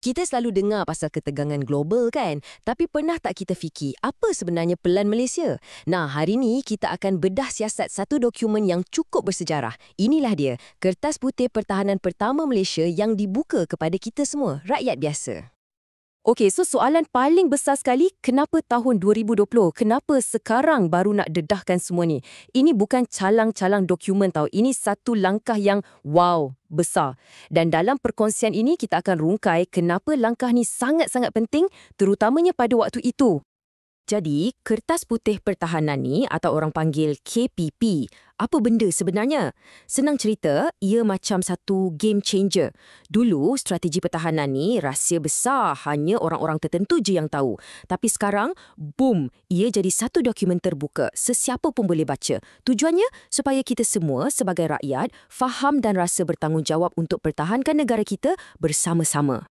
Kita selalu dengar pasal ketegangan global kan? Tapi pernah tak kita fikir apa sebenarnya pelan Malaysia? Nah, hari ni kita akan bedah siasat satu dokumen yang cukup bersejarah. Inilah dia, Kertas Putih Pertahanan Pertama Malaysia yang dibuka kepada kita semua, rakyat biasa. Okey, so soalan paling besar sekali, kenapa tahun 2020? Kenapa sekarang baru nak dedahkan semua ni? Ini bukan calang-calang dokumen tau. Ini satu langkah yang wow, besar. Dan dalam perkongsian ini kita akan rungkai kenapa langkah ni sangat-sangat penting, terutamanya pada waktu itu. Jadi, Kertas Putih Pertahanan ni atau orang panggil KPP, apa benda sebenarnya? Senang cerita, ia macam satu game changer. Dulu, strategi pertahanan ni rahsia besar, hanya orang-orang tertentu je yang tahu. Tapi sekarang, boom, ia jadi satu dokumen terbuka, sesiapa pun boleh baca. Tujuannya, supaya kita semua sebagai rakyat faham dan rasa bertanggungjawab untuk pertahankan negara kita bersama-sama.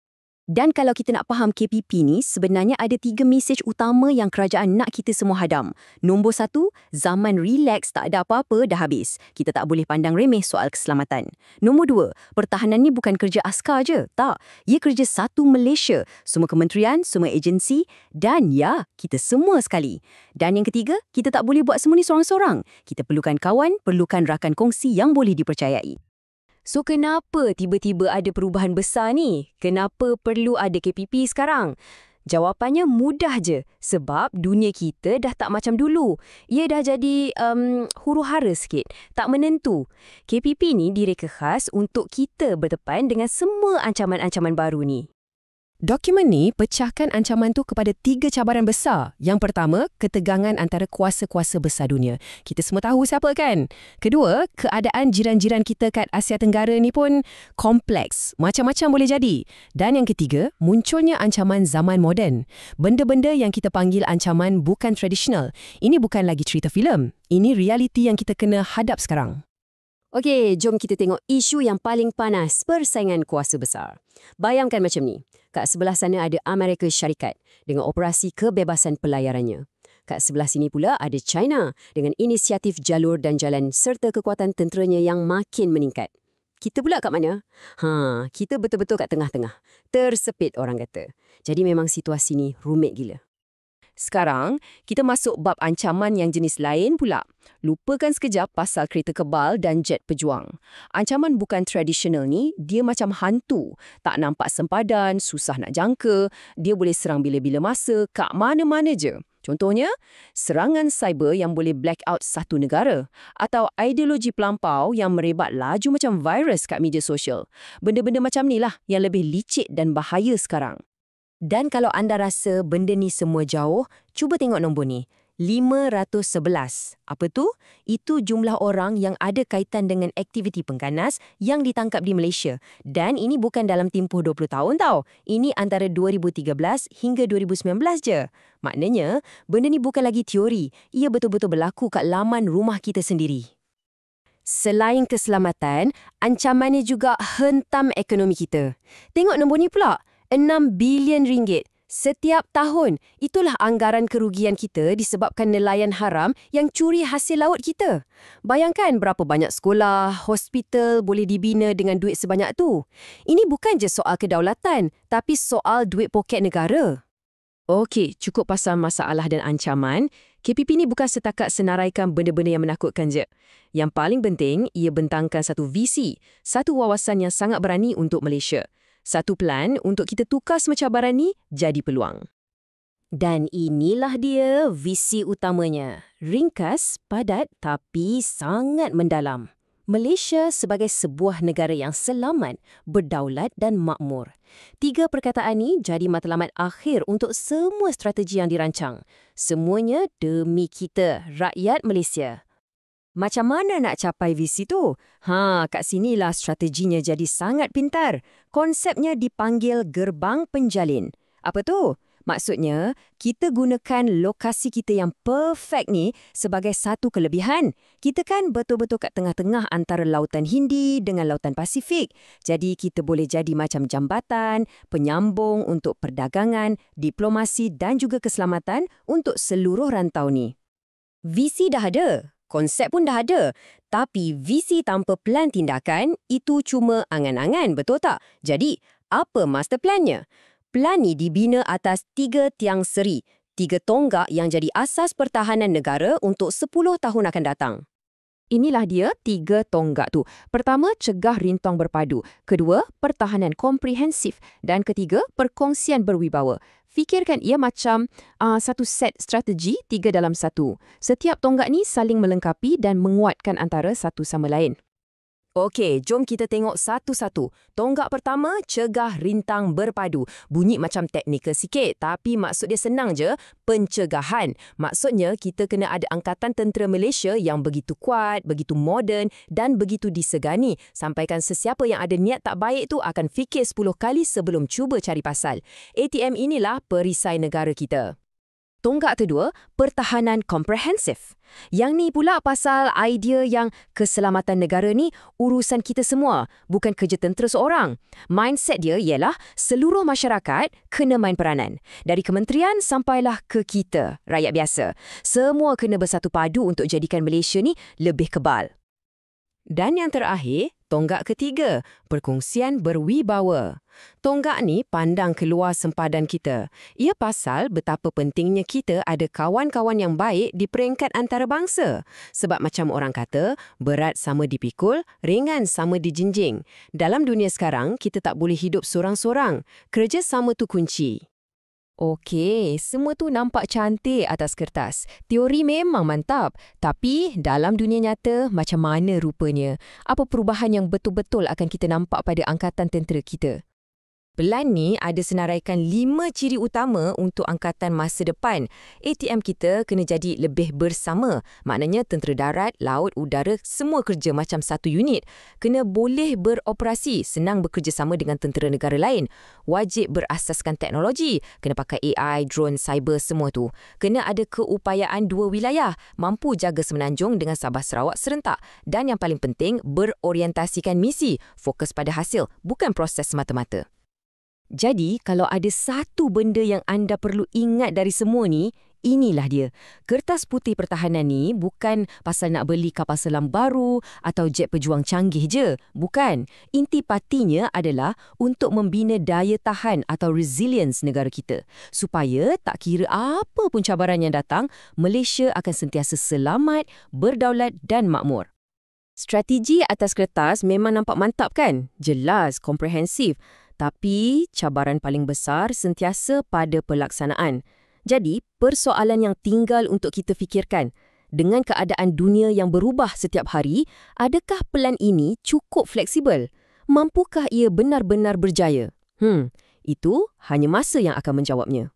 Dan kalau kita nak faham KPP ni, sebenarnya ada 3 mesej utama yang kerajaan nak kita semua hadam. Nombor 1, zaman relax tak ada apa-apa dah habis. Kita tak boleh pandang remeh soal keselamatan. Nombor 2, pertahanan ni bukan kerja askar je. Tak, ia kerja satu Malaysia. Semua kementerian, semua agensi dan ya, kita semua sekali. Dan yang ketiga, kita tak boleh buat semua ni seorang-seorang. Kita perlukan kawan, perlukan rakan kongsi yang boleh dipercayai. So, kenapa tiba-tiba ada perubahan besar ni? Kenapa perlu ada KPP sekarang? Jawapannya mudah je. Sebab dunia kita dah tak macam dulu. Ia dah jadi huru-hara sikit. Tak menentu. KPP ni direka khas untuk kita berdepan dengan semua ancaman-ancaman baru ni. Dokumen ni pecahkan ancaman tu kepada 3 cabaran besar. Yang pertama, ketegangan antara kuasa-kuasa besar dunia. Kita semua tahu siapa kan? Kedua, keadaan jiran-jiran kita kat Asia Tenggara ni pun kompleks. Macam-macam boleh jadi. Dan yang ketiga, munculnya ancaman zaman moden. Benda-benda yang kita panggil ancaman bukan tradisional. Ini bukan lagi cerita filem. Ini realiti yang kita kena hadap sekarang. Okey, jom kita tengok isu yang paling panas, persaingan kuasa besar. Bayangkan macam ni. Kat sebelah sana ada Amerika Syarikat dengan operasi kebebasan pelayarannya. Kat sebelah sini pula ada China dengan inisiatif jalur dan jalan serta kekuatan tenteranya yang makin meningkat. Kita pula kat mana? Kita betul-betul kat tengah-tengah. Tersepit orang kata. Jadi memang situasi ni rumit gila. Sekarang, kita masuk bab ancaman yang jenis lain pula. Lupakan sekejap pasal kereta kebal dan jet pejuang. Ancaman bukan tradisional ni, dia macam hantu. Tak nampak sempadan, susah nak jangka, dia boleh serang bila-bila masa, kat mana-mana je. Contohnya, serangan cyber yang boleh black out satu negara. Atau ideologi pelampau yang merebat laju macam virus kat media sosial. Benda-benda macam ni lah yang lebih licik dan bahaya sekarang. Dan kalau anda rasa benda ni semua jauh, cuba tengok nombor ni. 511. Apa tu? Itu jumlah orang yang ada kaitan dengan aktiviti pengganas yang ditangkap di Malaysia. Dan ini bukan dalam tempoh 20 tahun tau. Ini antara 2013 hingga 2019 je. Maknanya, benda ni bukan lagi teori. Ia betul-betul berlaku kat laman rumah kita sendiri. Selain keselamatan, ancamannya juga hentam ekonomi kita. Tengok nombor ni pula. 6 bilion ringgit. Setiap tahun, itulah anggaran kerugian kita disebabkan nelayan haram yang curi hasil laut kita. Bayangkan berapa banyak sekolah, hospital boleh dibina dengan duit sebanyak tu. Ini bukan je soal kedaulatan, tapi soal duit poket negara. Okey, cukup pasal masalah dan ancaman. KPP ni bukan setakat senaraikan benda-benda yang menakutkan je. Yang paling penting, ia bentangkan satu visi, satu wawasan yang sangat berani untuk Malaysia. Satu plan untuk kita tukar semua cabaran ni jadi peluang. Dan inilah dia visi utamanya. Ringkas, padat tapi sangat mendalam. Malaysia sebagai sebuah negara yang selamat, berdaulat dan makmur. 3 perkataan ni jadi matlamat akhir untuk semua strategi yang dirancang. Semuanya demi kita, rakyat Malaysia. Macam mana nak capai visi tu? Kat sinilah strateginya jadi sangat pintar. Konsepnya dipanggil gerbang penjalin. Apa tu? Maksudnya, kita gunakan lokasi kita yang perfect ni sebagai satu kelebihan. Kita kan betul-betul kat tengah-tengah antara Lautan Hindi dengan Lautan Pasifik. Jadi kita boleh jadi macam jambatan, penyambung untuk perdagangan, diplomasi dan juga keselamatan untuk seluruh rantau ni. Visi dah ada. Konsep pun dah ada. Tapi visi tanpa plan tindakan, itu cuma angan-angan, betul tak? Jadi, Apa master plannya? Pelan ni dibina atas 3 tiang seri, 3 tonggak yang jadi asas pertahanan negara untuk 10 tahun akan datang. Inilah dia 3 tonggak tu. Pertama, cegah rintang berpadu. Kedua, pertahanan komprehensif. Dan ketiga, perkongsian berwibawa. Fikirkan ia macam satu set strategi 3 dalam 1. Setiap tonggak ni saling melengkapi dan menguatkan antara satu sama lain. Okey, jom kita tengok satu-satu. Tonggak pertama, cegah rintang berpadu. Bunyi macam teknikal sikit, tapi maksud dia senang je, pencegahan. Maksudnya, kita kena ada angkatan tentera Malaysia yang begitu kuat, begitu moden dan begitu disegani. Sampaikan sesiapa yang ada niat tak baik tu akan fikir 10 kali sebelum cuba cari pasal. ATM inilah perisai negara kita. Tonggak kedua, pertahanan komprehensif. Yang ni pula pasal idea yang keselamatan negara ni urusan kita semua, bukan kerja tentera seorang. Mindset dia ialah seluruh masyarakat kena main peranan. Dari kementerian sampailah ke kita, rakyat biasa. Semua kena bersatu padu untuk jadikan Malaysia ni lebih kebal. Dan yang terakhir, tonggak ketiga, perkongsian berwibawa. Tonggak ni pandang keluar sempadan kita. Ia pasal betapa pentingnya kita ada kawan-kawan yang baik di peringkat antarabangsa. Sebab macam orang kata, berat sama dipikul, ringan sama dijinjing. Dalam dunia sekarang, kita tak boleh hidup sorang-sorang. Kerjasama tu kunci. Okey, semua tu nampak cantik atas kertas. Teori memang mantap. Tapi dalam dunia nyata, macam mana rupanya? Apa perubahan yang betul-betul akan kita nampak pada angkatan tentera kita? Pelan ni ada senaraikan 5 ciri utama untuk angkatan masa depan. ATM kita kena jadi lebih bersama. Maknanya tentera darat, laut, udara, semua kerja macam satu unit. Kena boleh beroperasi, senang bekerjasama dengan tentera negara lain. Wajib berasaskan teknologi. Kena pakai AI, drone, cyber, semua tu. Kena ada keupayaan 2 wilayah. Mampu jaga Semenanjung dengan Sabah Sarawak serentak. Dan yang paling penting, berorientasikan misi. Fokus pada hasil, bukan proses semata-mata. Jadi, kalau ada satu benda yang anda perlu ingat dari semua ni, inilah dia. Kertas putih pertahanan ni bukan pasal nak beli kapal selam baru atau jet pejuang canggih je. Bukan. Inti patinya adalah untuk membina daya tahan atau resilience negara kita. Supaya tak kira apa pun cabaran yang datang, Malaysia akan sentiasa selamat, berdaulat dan makmur. Strategi atas kertas memang nampak mantap kan? Jelas, komprehensif. Tapi cabaran paling besar sentiasa pada pelaksanaan. Jadi, persoalan yang tinggal untuk kita fikirkan, dengan keadaan dunia yang berubah setiap hari, adakah pelan ini cukup fleksibel? Mampukah ia benar-benar berjaya? Itu hanya masa yang akan menjawabnya.